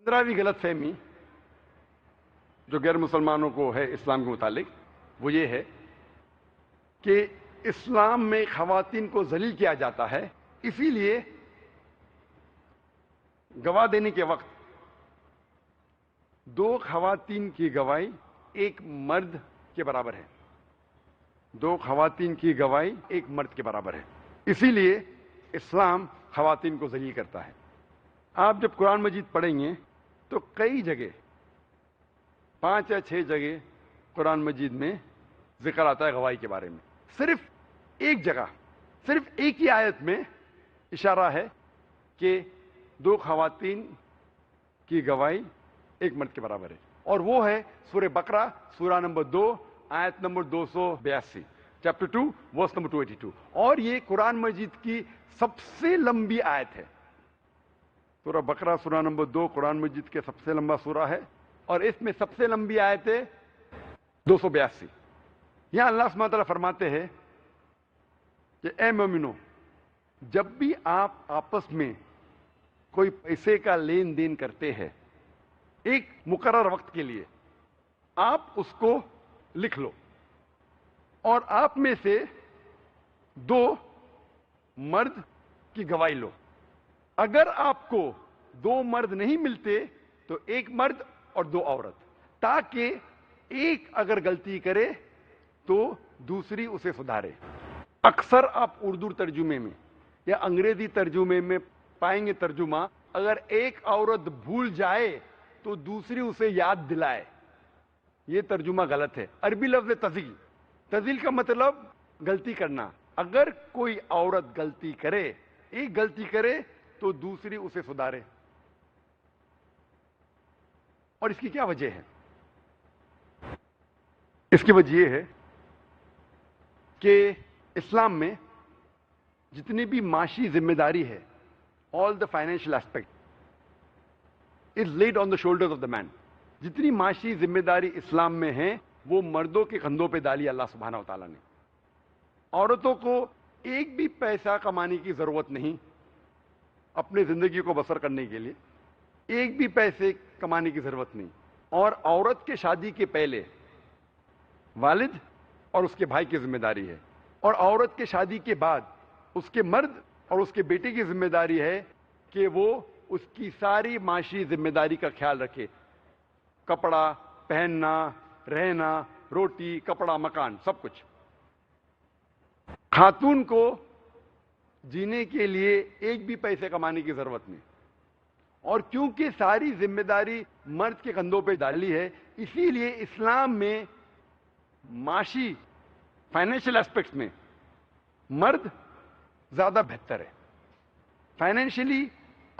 15ਵੀं गलत फहमी जो गैर मुसलमानों को है इस्लाम के मुतालिक वो ये है कि इस्लाम में खवातीन को जलील किया जाता है, इसीलिए गवाह देने के वक्त दो खवातीन की गवाही एक मर्द के बराबर है। दो खवातीन की गवाही एक मर्द के बराबर है, इसीलिए इस्लाम खवातीन को जलील करता है। आप जब कुरान मजीद पढ़ेंगे तो कई जगह 5 या 6 जगह कुरान मजीद में जिक्र आता है गवाही के बारे में। सिर्फ एक जगह, सिर्फ एक ही आयत में इशारा है कि दो खवातीन की गवाही एक मर्द के बराबर है, और वो है सूरह बकरा सूरा नंबर 2 आयत नंबर 282, चैप्टर 2 वर्स नंबर 282। और ये कुरान मजीद की सबसे लंबी आयत है। सूरह बकरा सूरा नंबर 2 कुरान मजीद के सबसे लंबा सूरा है, और इसमें सबसे लंबी आयत है 282। यहां अल्लाह सुब्हानहू व तआला फरमाते हैं कि ए मोमिनो, जब भी आप आपस में कोई पैसे का लेन देन करते हैं एक मुकर्रर वक्त के लिए, आप उसको लिख लो और आप में से 2 मर्द की गवाही लो। अगर आपको 2 मर्द नहीं मिलते तो 1 मर्द और 2 औरत, ताकि एक अगर गलती करे तो दूसरी उसे सुधारे। अक्सर आप उर्दू तर्जुमे में या अंग्रेजी तर्जुमे में पाएंगे तर्जुमा, अगर एक औरत भूल जाए तो दूसरी उसे याद दिलाए। यह तर्जुमा गलत है। अरबी लफ्ज तज़ील, तज़ील का मतलब गलती करना। अगर कोई औरत गलती करे, एक गलती करे तो दूसरी उसे सुधारे। और इसकी क्या वजह है? इसकी वजह यह है कि इस्लाम में जितनी भी माशी जिम्मेदारी है, all the financial aspect is laid on the shoulders of the man. जितनी माशी जिम्मेदारी इस्लाम में है वो मर्दों के कंधों पे डाली अल्लाह सुब्हानहू व तआला ने। औरतों को एक भी पैसा कमाने की जरूरत नहीं अपनी जिंदगी को बसर करने के लिए, एक भी पैसे कमाने की जरूरत नहीं। और औरत के शादी के पहले वालिद और उसके भाई की जिम्मेदारी है, और औरत के शादी के बाद उसके मर्द और उसके बेटे की जिम्मेदारी है कि वो उसकी सारी माशी जिम्मेदारी का ख्याल रखे। कपड़ा पहनना, रहना, रोटी, कपड़ा, मकान, सब कुछ। खातून को जीने के लिए एक भी पैसे कमाने की जरूरत नहीं। और क्योंकि सारी जिम्मेदारी मर्द के कंधों पे डाली है, इसीलिए इस्लाम में माशी फाइनेंशियल एस्पेक्ट्स में मर्द ज्यादा बेहतर है। Financially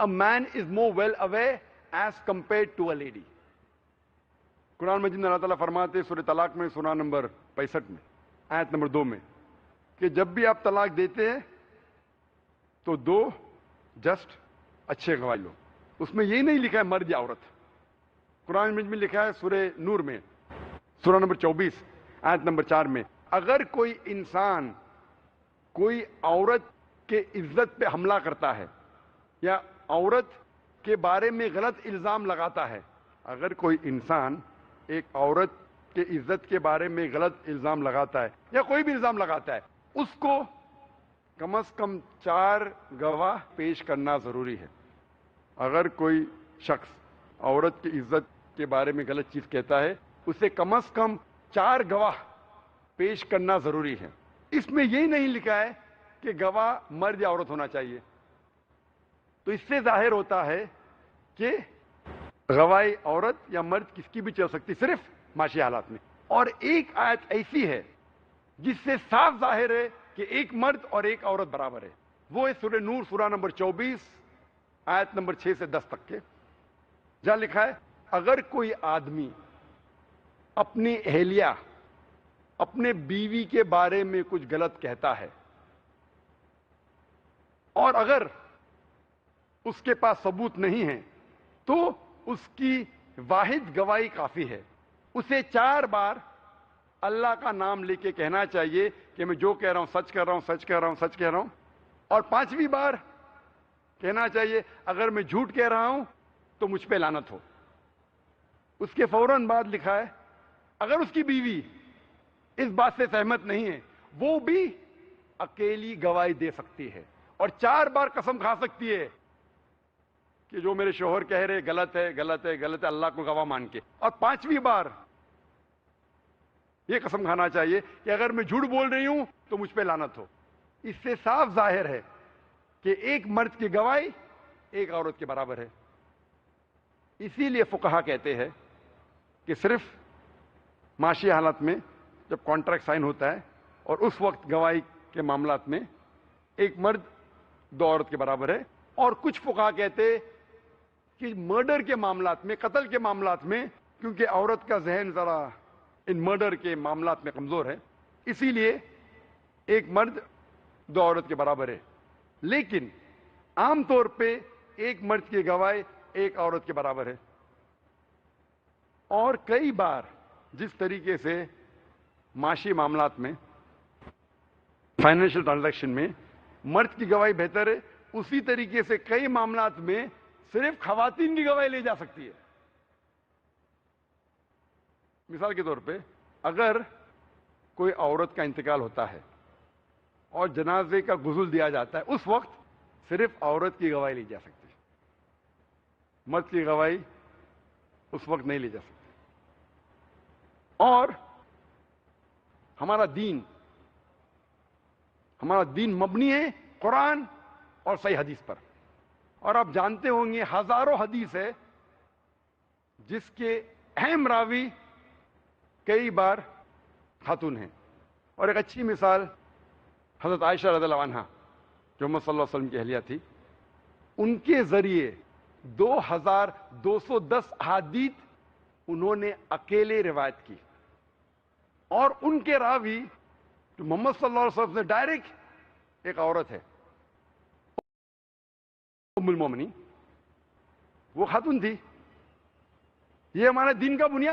a man is more well off as compare to a lady. Quran मजीद में अल्लाह ताला फरमाते हैं सूरह तलाक में सूरा नंबर 65 में आयत नंबर 2 में कि जब भी आप तलाक देते हैं तो 2 जस्ट अच्छे गवाही लो। उसमें यही नहीं लिखा है मर्द या औरत। कुरान मजीद में लिखा है सूरह नूर में सूरा नंबर 24 आयत नंबर 4 में, अगर कोई इंसान कोई औरत के इज्जत पे हमला करता है या औरत के बारे में गलत इल्जाम लगाता है, अगर कोई इंसान एक औरत के इज्जत के बारे में गलत इल्जाम लगाता है या कोई भी इल्जाम लगाता है, उसको कम से कम 4 गवाह पेश करना जरूरी है। अगर कोई शख्स औरत की इज्जत के बारे में गलत चीज कहता है, उसे कम से कम 4 गवाह पेश करना जरूरी है। इसमें यही नहीं लिखा है कि गवाह मर्द या औरत होना चाहिए। तो इससे जाहिर होता है कि गवाही औरत या मर्द किसकी भी चल सकती, सिर्फ माशी हालात में। और एक आयत ऐसी है जिससे साफ जाहिर है कि एक मर्द और एक औरत बराबर है। वो है सूरह नूर सूरा नंबर 24 आयत नंबर 6 से 10 तक के, जहां लिखा है अगर कोई आदमी अपनी अहलिया, अपने बीवी के बारे में कुछ गलत कहता है और अगर उसके पास सबूत नहीं है तो उसकी वाहिद गवाही काफी है। उसे 4 बार अल्लाह का नाम लेके कहना चाहिए कि मैं जो कह रहा हूं सच कह रहा हूं, सच कह रहा हूं, सच कह रहा हूं। और 5वीं बार कहना चाहिए अगर मैं झूठ कह रहा हूं تو مجھ پہ لعنت ہو۔ اس کے فوراً بعد لکھا ہے اگر اس کی بیوی اس بات سے سہمت نہیں ہے وہ بھی اکیلی گواہی دے سکتی ہے اور 4 بار قسم کھا سکتی ہے کہ جو میرے شوہر کہہ رہے غلط ہے غلط ہے غلط ہے، اللہ کو گواہ مان کے، اور 5ویں بار یہ قسم کھانا چاہیے کہ اگر میں جھوٹ بول رہی ہوں تو مجھ پہ لعنت ہو۔ اس سے صاف ظاہر ہے کہ ایک مرد کی گواہی ایک عورت کے برابر ہے۔ اسی لیے فقہا کہتے ہیں کہ صرف معاشی حالت میں جب کانٹریکٹ سائن ہوتا ہے اور اس وقت گواہی کے معاملات میں ایک مرد 2 عورت کے برابر ہے، اور کچھ فقہا کہتے کہ مرڈر کے معاملات میں، قتل کے معاملات میں، کیونکہ عورت کا ذہن ذرا ان مرڈر کے معاملات میں کمزور ہے، اسی لیے ایک مرد 2 عورت کے برابر ہے۔ لیکن عام طور پہ ایک مرد کی گواہی ایک عورت کے برابر ہے۔ اور کئی بار جس طریقے سے معاشی معاملات میں، فائنینشیل ٹرانزیکشن میں مرد کی گواہی بہتر ہے، اسی طریقے سے کئی معاملات میں صرف خواتین کی گواہی لی جا سکتی ہے۔ مثال کے طور پہ اگر کوئی عورت کا انتقال ہوتا ہے اور جنازے کا غسل دیا جاتا ہے، اس وقت صرف عورت کی گواہی لی جا سکتی ہے، مرد کی گواہی اس وقت نہیں لی جا سکتی۔ اور ہمارا دین مبنی ہے قرآن اور صحیح حدیث پر، اور آپ جانتے ہوں گے ہزاروں حدیث ہے جس کے اہم راوی کئی بار خاتون ہیں۔ اور ایک اچھی مثال حضرت عائشہ رضی اللہ عنہا جو محمد صلی اللہ علیہ وسلم کی اہلیہ تھی، ان کے ذریعے 2210 احادیث انہوں نے اکیلے روایت کی، اور ان کے راوی جو محمد صلی اللہ علیہ وسلم سے ڈائریکٹ ایک عورت ہے، ام المومنین، وہ خاتون تھی۔ یہ ہمارے دین کا بنیاد